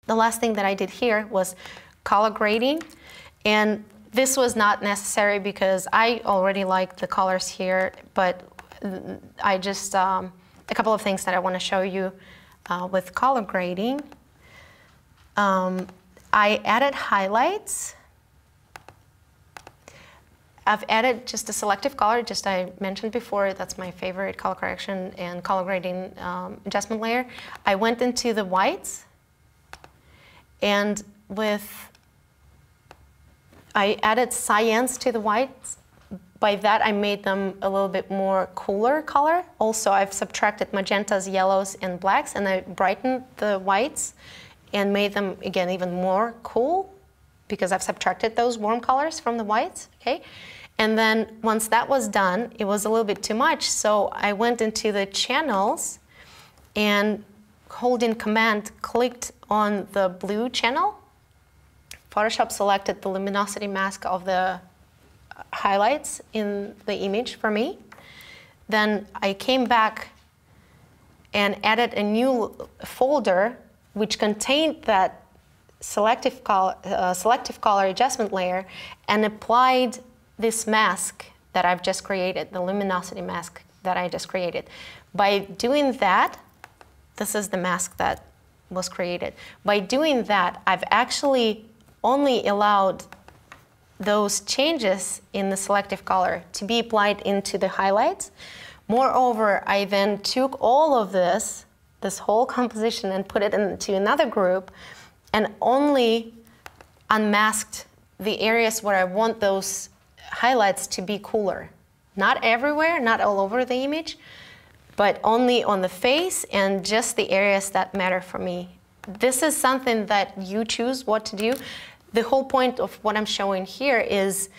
the last thing that I did here was color grading, and this was not necessary because I already like the colors here, but I just, a couple of things that I want to show you with color grading. I added highlights. I've added just a selective color, just I mentioned before, that's my favorite color correction and color grading adjustment layer. I went into the whites, and I added cyans to the whites. By that, I made them a little bit more cooler color. Also, I've subtracted magentas, yellows, and blacks, and I brightened the whites and made them, again, even more cool because I've subtracted those warm colors from the whites, okay? And then once that was done, it was a little bit too much, so I went into the channels and holding Command, clicked on the blue channel. Photoshop selected the luminosity mask of the highlights in the image for me. Then I came back and added a new folder which contained that selective color adjustment layer and applied this mask that I've just created, the luminosity mask that I just created. By doing that, this is the mask that was created. By doing that, I've actually only allowed those changes in the selective color to be applied into the highlights. Moreover, I then took all of this whole composition and put it into another group and only unmasked the areas where I want those highlights to be cooler. Not everywhere, not all over the image, but only on the face and just the areas that matter for me. This is something that you choose what to do. The whole point of what I'm showing here is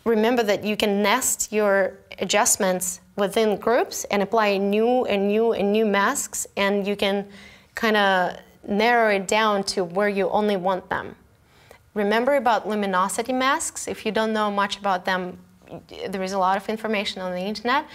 remember that you can nest your adjustments within groups and apply new and new and new masks, and you can kind of narrow it down to where you only want them. Remember about luminosity masks. If you don't know much about them, there is a lot of information on the internet.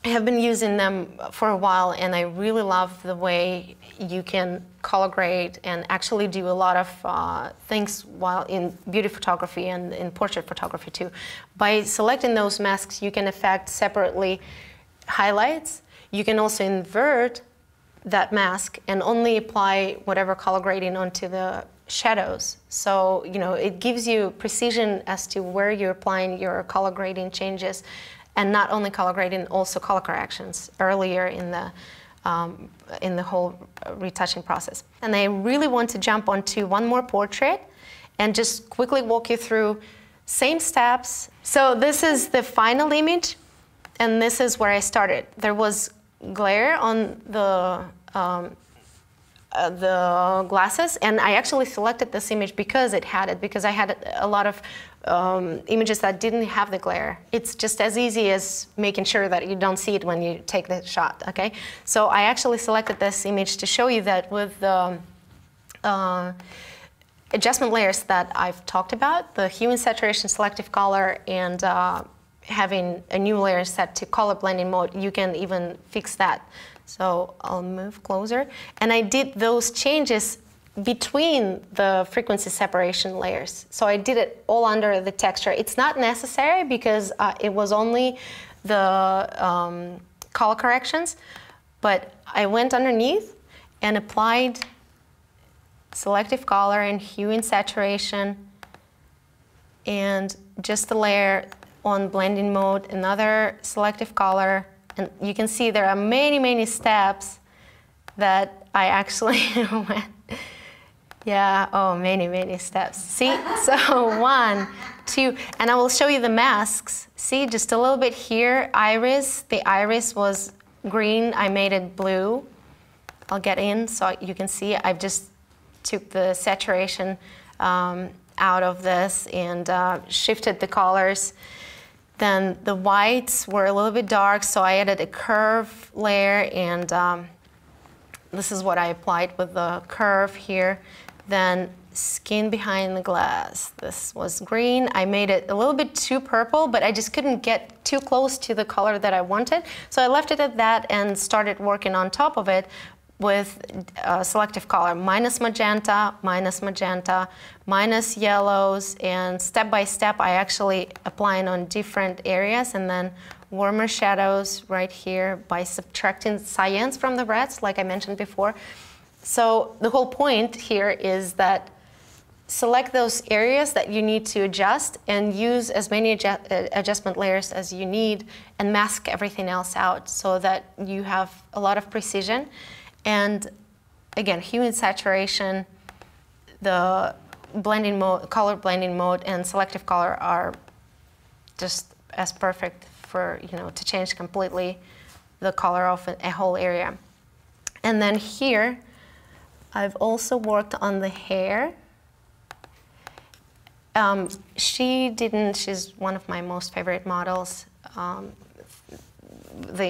I have been using them for a while, and I really love the way you can color grade and actually do a lot of things while in beauty photography and in portrait photography too. By selecting those masks, you can affect separately highlights. You can also invert that mask and only apply whatever color grading onto the shadows. So, you know, it gives you precision as to where you're applying your color grading changes. And not only color grading, also color corrections earlier in the whole retouching process. And I really want to jump onto one more portrait and just quickly walk you through same steps. So this is the final image, and this is where I started. There was glare on the glasses, and I actually selected this image because it had it, because I had a lot of images that didn't have the glare. It's just as easy as making sure that you don't see it when you take the shot, okay? So I actually selected this image to show you that with the adjustment layers that I've talked about, the hue and saturation, selective color, and having a new layer set to color blending mode, you can even fix that. So I'll move closer. And I did those changes between the frequency separation layers. So I did it all under the texture. It's not necessary because it was only the color corrections, but I went underneath and applied selective color and hue and saturation, and just the layer on blending mode, another selective color. And you can see there are many, many steps that I actually went. Yeah, oh, many, many steps. See, so 1, 2, and I will show you the masks. See, just a little bit here, iris. The iris was green, I made it blue. I'll get in so you can see. I've just took the saturation out of this and shifted the colors. Then the whites were a little bit dark, so I added a curve layer, and this is what I applied with the curve here. Then skin behind the glass. This was green. I made it a little bit too purple, but I just couldn't get too close to the color that I wanted. So I left it at that and started working on top of it. with selective color, minus magenta, minus yellows, and step by step I actually apply it on different areas, and then warmer shadows right here by subtracting cyans from the reds, like I mentioned before. So the whole point here is that select those areas that you need to adjust and use as many adjustment layers as you need and mask everything else out so that you have a lot of precision. And again, hue and saturation, the blending mode, color blending mode, and selective color are just as perfect for, to change completely the color of a whole area. And then here, I've also worked on the hair. She's one of my most favorite models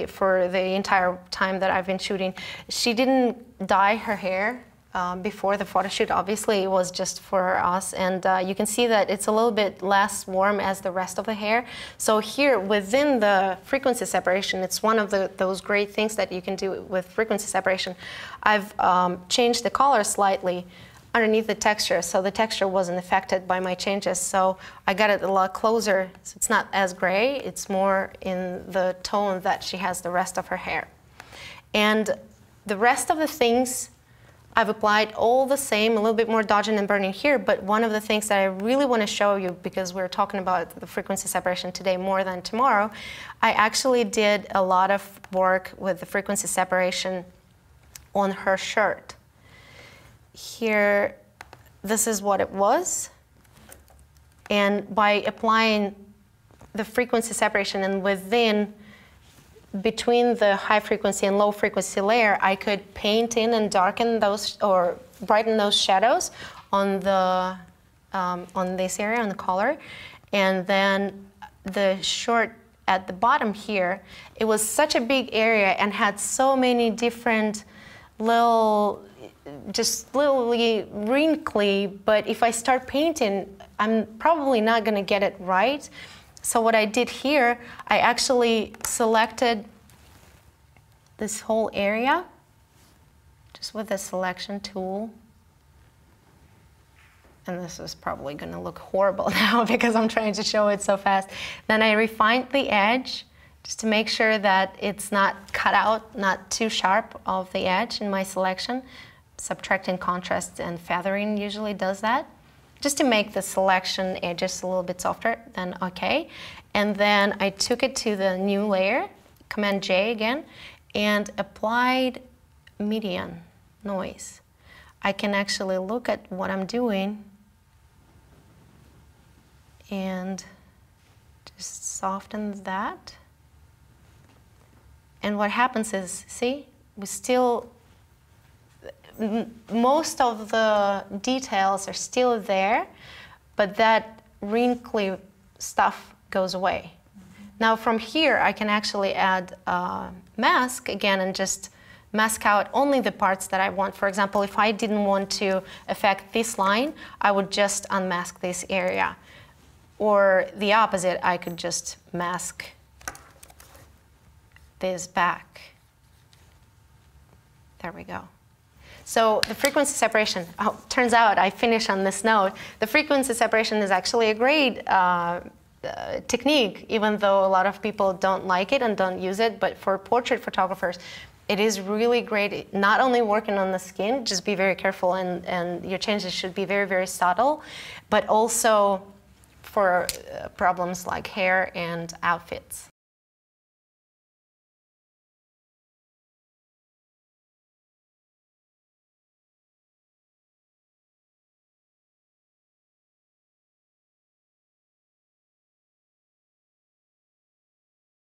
for the entire time that I've been shooting. She didn't dye her hair before the photo shoot. Obviously, it was just for us, and you can see that it's a little bit less warm as the rest of the hair. So here, within the frequency separation, it's one of those great things that you can do with frequency separation. I've changed the color slightly underneath the texture, so the texture wasn't affected by my changes. So I got it a lot closer, so it's not as gray, it's more in the tone that she has the rest of her hair. And the rest of the things, I've applied all the same, a little bit more dodging and burning here, but one of the things that I really want to show you, because we're talking about the frequency separation today more than tomorrow, I actually did a lot of work with the frequency separation on her shirt. Here, this is what it was. And by applying the frequency separation and between the high frequency and low frequency layer, I could paint in and darken those or brighten those shadows on the on this area, on the collar. And then the short at the bottom here, it was such a big area and had so many different just little wrinkly, but if I start painting, I'm probably not going to get it right. So what I did here, I actually selected this whole area just with the selection tool. And this is probably going to look horrible now because I'm trying to show it so fast. Then I refined the edge just to make sure that it's not cut out, not too sharp of the edge in my selection. Subtracting contrast and feathering usually does that, just to make the selection edges a little bit softer, then okay. And then I took it to the new layer, Command J again, and applied median noise. I can actually look at what I'm doing and just soften that. And what happens is, see, we still, most of the details are still there, but that wrinkly stuff goes away. Now from here, I can actually add a mask again and just mask out only the parts that I want. For example, if I didn't want to affect this line, I would just unmask this area. Or the opposite, I could just mask this back. There we go. So the frequency separation, turns out I finish on this note. The frequency separation is actually a great technique, even though a lot of people don't like it and don't use it, but for portrait photographers, it is really great. Not only working on the skin, just be very careful and your changes should be very, very subtle, but also for problems like hair and outfits.